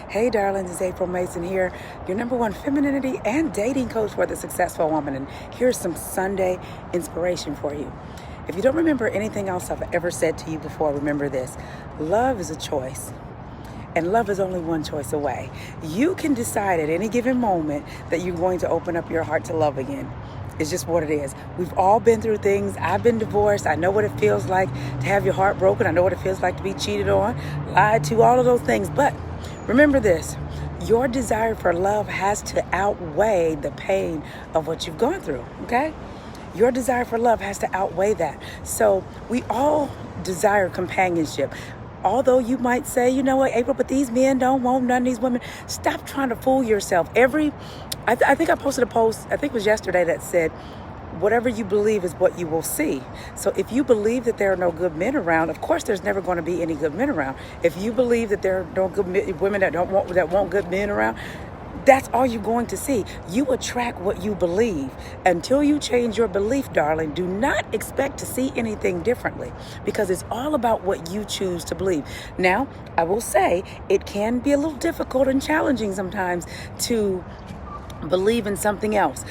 Hey darlings, it's April Mason here, your #1 femininity and dating coach for the successful woman. And here's some Sunday inspiration for you. If you don't remember anything else I've ever said to you before, remember this. Love is a choice. And love is only one choice away. You can decide at any given moment that you're going to open up your heart to love again. It's just what it is. We've all been through things. I've been divorced. I know what it feels like to have your heart broken. I know what it feels like to be cheated on, lied to, all of those things. But remember this, your desire for love has to outweigh the pain of what you've gone through, okay? Your desire for love has to outweigh that. So we all desire companionship. Although you might say, you know what, April, but these men don't want none of these women. Stop trying to fool yourself. I think I posted a post, I think it was yesterday, that said, whatever you believe is what you will see. So if you believe that there are no good men around, of course there's never going to be any good men around. If you believe that there are no good women that want good men around, that's all you're going to see. You attract what you believe. Until you change your belief, darling, do not expect to see anything differently, because it's all about what you choose to believe. Now, I will say it can be a little difficult and challenging sometimes to believe in something else.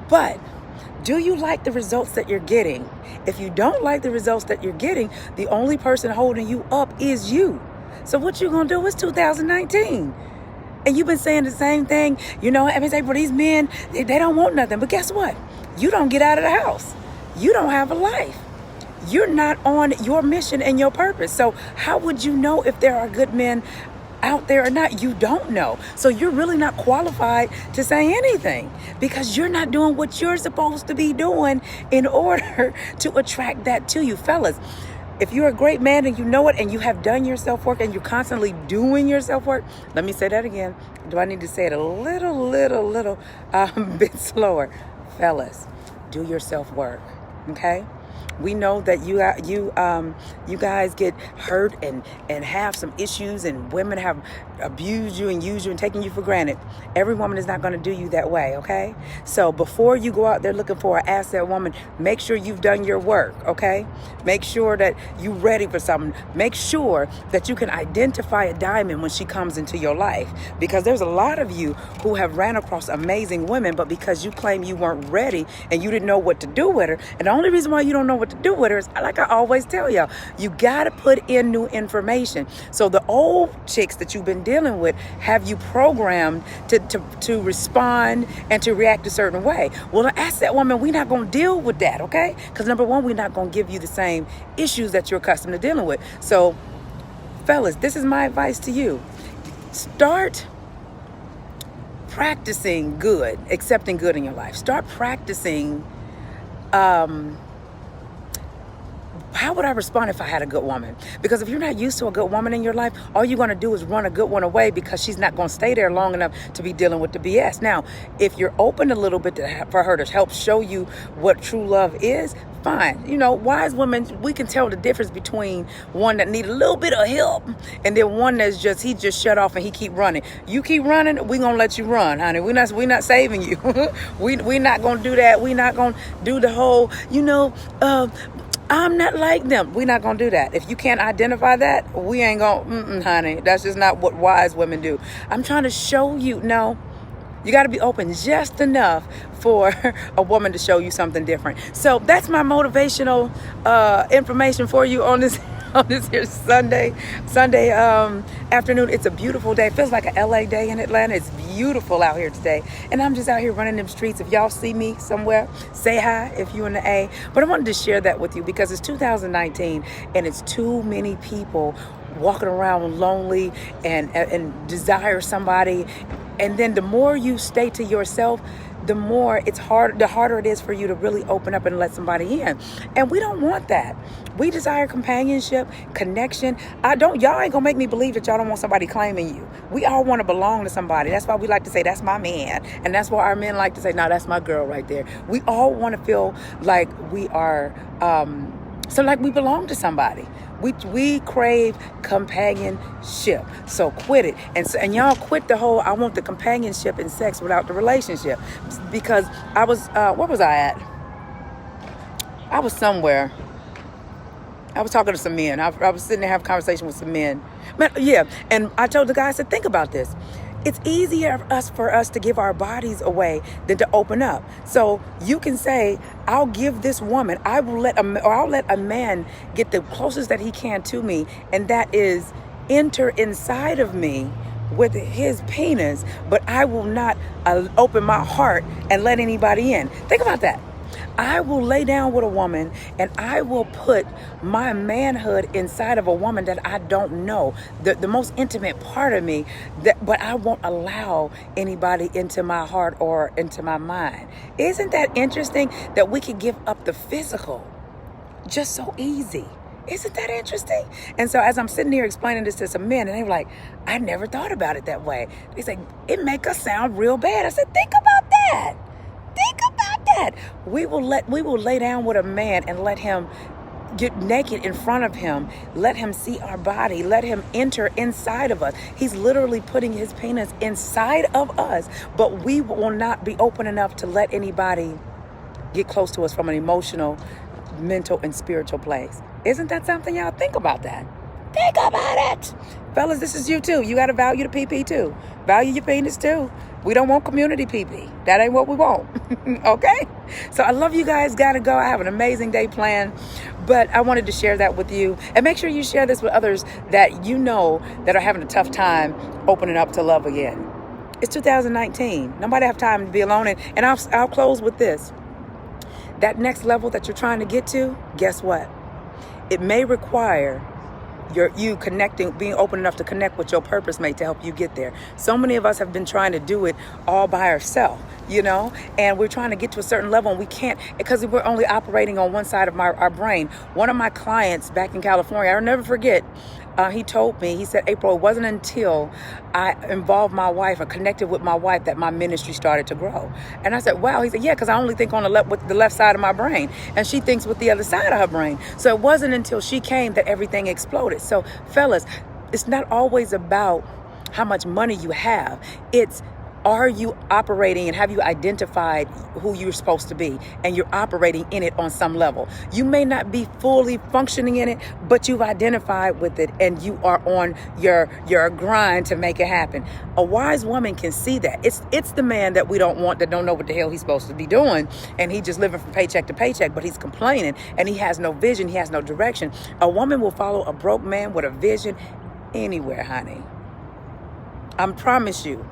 But do you like the results that you're getting? If you don't like the results that you're getting, the only person holding you up is you. So what you gonna do? It's 2019. And you've been saying the same thing, you know, I mean, say, for these men, they don't want nothing. But guess what? You don't get out of the house. You don't have a life. You're not on your mission and your purpose. So how would you know if there are good men out there or not? You don't know. So you're really not qualified to say anything, because you're not doing what you're supposed to be doing in order to attract that to you. Fellas, if you're a great man and you know it, and you have done your self-work and you're constantly doing your self-work, let me say that again. Do I need to say it a little bit slower? Fellas, do your self-work, okay? We know that you guys get hurt and have some issues, and women have abused you and used you and taken you for granted. Every woman is not going to do you that way, okay? So before you go out there looking for an asset woman, make sure you've done your work, okay? Make sure that you're ready for something. Make sure that you can identify a diamond when she comes into your life, because there's a lot of you who have ran across amazing women, but because you claim you weren't ready and you didn't know what to do with her, and the only reason why you don't know what to do with her is, like I always tell y'all, you got to put in new information. So the old chicks that you've been dealing with have you programmed to respond and to react a certain way. Well, the asset woman, we're not going to deal with that, okay? Because number one, we're not going to give you the same issues that you're accustomed to dealing with. So fellas, this is my advice to you. Start practicing good, accepting good in your life. Start practicing how would I respond if I had a good woman? Because if you're not used to a good woman in your life, all you're going to do is run a good one away, because she's not going to stay there long enough to be dealing with the BS. Now, if you're open a little bit for her to help show you what true love is, fine. You know, wise women, we can tell the difference between one that need a little bit of help and then one that's he just shut off and he keep running. You keep running, we gonna let you run, honey. We're not saving you. we not gonna do that. We not gonna do the whole, I'm not like them. We're not going to do that. If you can't identify that, we ain't going, honey. That's just not what wise women do. I'm trying to show you, no. You got to be open just enough for a woman to show you something different. So that's my motivational information for you on this here Sunday afternoon. It's a beautiful day. It feels like a LA day in Atlanta. It's beautiful out here today. And I'm just out here running them streets. If y'all see me somewhere, say hi if you're in the A. But I wanted to share that with you because it's 2019 and it's too many people walking around lonely and desire somebody. And then the more you stay to yourself, the harder it is for you to really open up and let somebody in. And we don't want that. We desire companionship, connection. Y'all ain't gonna make me believe that y'all don't want somebody claiming you. We all want to belong to somebody. That's why we like to say, that's my man. And that's why our men like to say, no, that's my girl right there. We all want to feel like we are, like we belong to somebody. We crave companionship. So quit it. And y'all quit the whole, I want the companionship and sex without the relationship. Because where was I at? I was somewhere. I was talking to some men. I was sitting there having a conversation with some men. But yeah, and I told the guy, I said, think about this. It's easier for us to give our bodies away than to open up. So you can say, I'll give this woman, I'll let a man get the closest that he can to me, and that is enter inside of me with his penis, but I will not open my heart and let anybody in. Think about that. I will lay down with a woman and I will put my manhood inside of a woman that I don't know, the most intimate part of me, but I won't allow anybody into my heart or into my mind. Isn't that interesting that we can give up the physical just so easy? Isn't that interesting? And so as I'm sitting here explaining this to some men, and they were like, I never thought about it that way. They say, it make us sound real bad. I said, think about that. Think about that. We will lay down with a man and let him get naked in front of him. Let him see our body. Let him enter inside of us. He's literally putting his penis inside of us, but we will not be open enough to let anybody get close to us from an emotional, mental, and spiritual place. Isn't that something, y'all? Think about that. Think about it. Fellas, this is you too. You got to value the PP too. Value your penis too. We don't want community PP. That ain't what we want. Okay? So I love you guys. Got to go. I have an amazing day planned. But I wanted to share that with you. And make sure you share this with others that you know that are having a tough time opening up to love again. It's 2019. Nobody have time to be alone. And I'll close with this. That next level that you're trying to get to, guess what? It may require you connecting, being open enough to connect with your purpose mate to help you get there. So many of us have been trying to do it all by ourselves, and we're trying to get to a certain level and we can't because we're only operating on one side of our brain. One of my clients back in California, I'll never forget, he told me, he said, April, it wasn't until I involved my wife or connected with my wife that my ministry started to grow. And I said, wow. He said, yeah, because I only think on with the left side of my brain. And she thinks with the other side of her brain. So it wasn't until she came that everything exploded. So fellas, it's not always about how much money you have. It's, are you operating and have you identified who you're supposed to be and you're operating in it on some level? You may not be fully functioning in it, but you've identified with it and you are on your grind to make it happen. A wise woman can see that. It's the man that we don't want, that don't know what the hell he's supposed to be doing, and he just living from paycheck to paycheck, but he's complaining and he has no vision, he has no direction. A woman will follow a broke man with a vision anywhere, honey. I promise you.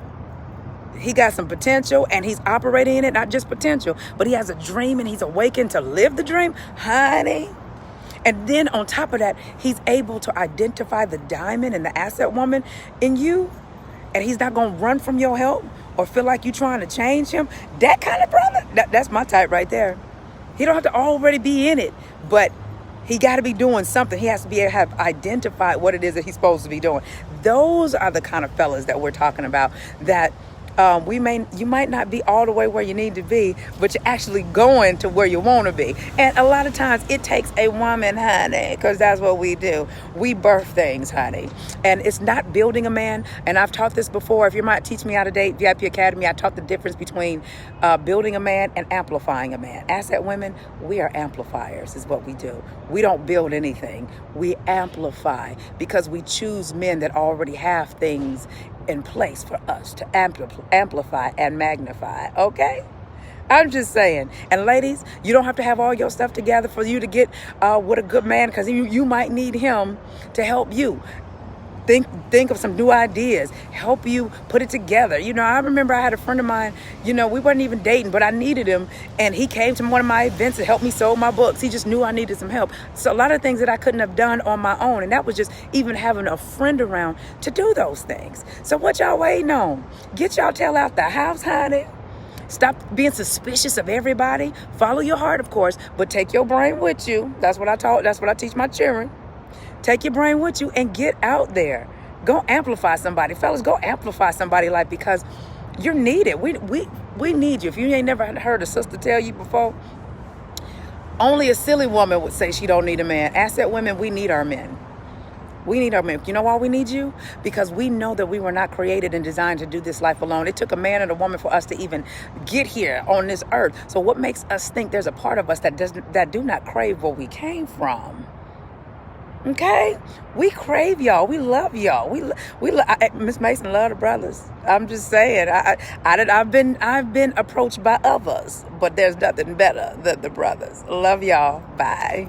He got some potential and he's operating in it, not just potential, but he has a dream and he's awakened to live the dream, honey. And then on top of that, he's able to identify the diamond and the asset woman in you. And he's not going to run from your help or feel like you're trying to change him. That kind of brother, that's my type right there. He don't have to already be in it, but he got to be doing something. He has to have identified what it is that he's supposed to be doing. Those are the kind of fellas that we're talking about, that you might not be all the way where you need to be, but you're actually going to where you want to be. And a lot of times it takes a woman, honey, because that's what we do. We birth things, honey. And it's not building a man. And I've taught this before. If you might teach me how to date, VIP Academy, I taught the difference between building a man and amplifying a man. Asset women, we are amplifiers is what we do. We don't build anything. We amplify because we choose men that already have things in place for us to amplify and magnify. Okay? I'm just saying. And ladies, you don't have to have all your stuff together for you to get with a good man, because you might need him to help you. Think of some new ideas, help you put it together. I remember I had a friend of mine, we weren't even dating, but I needed him. And he came to one of my events and helped me sell my books. He just knew I needed some help. So a lot of things that I couldn't have done on my own. And that was just even having a friend around to do those things. So what y'all waiting on? Get y'all tail out the house, honey. Stop being suspicious of everybody. Follow your heart, of course, but take your brain with you. That's what I teach my children. Take your brain with you and get out there. Go amplify somebody. Fellas, go amplify somebody's life, because you're needed. We need you. If you ain't never heard a sister tell you before, only a silly woman would say she don't need a man. Asset women, we need our men. We need our men. You know why we need you? Because we know that we were not created and designed to do this life alone. It took a man and a woman for us to even get here on this earth. So what makes us think there's a part of us that do not crave where we came from? Okay, we crave y'all. We love y'all. Miss Mason love the brothers. I'm just saying. I've been approached by others, but there's nothing better than the brothers. Love y'all. Bye.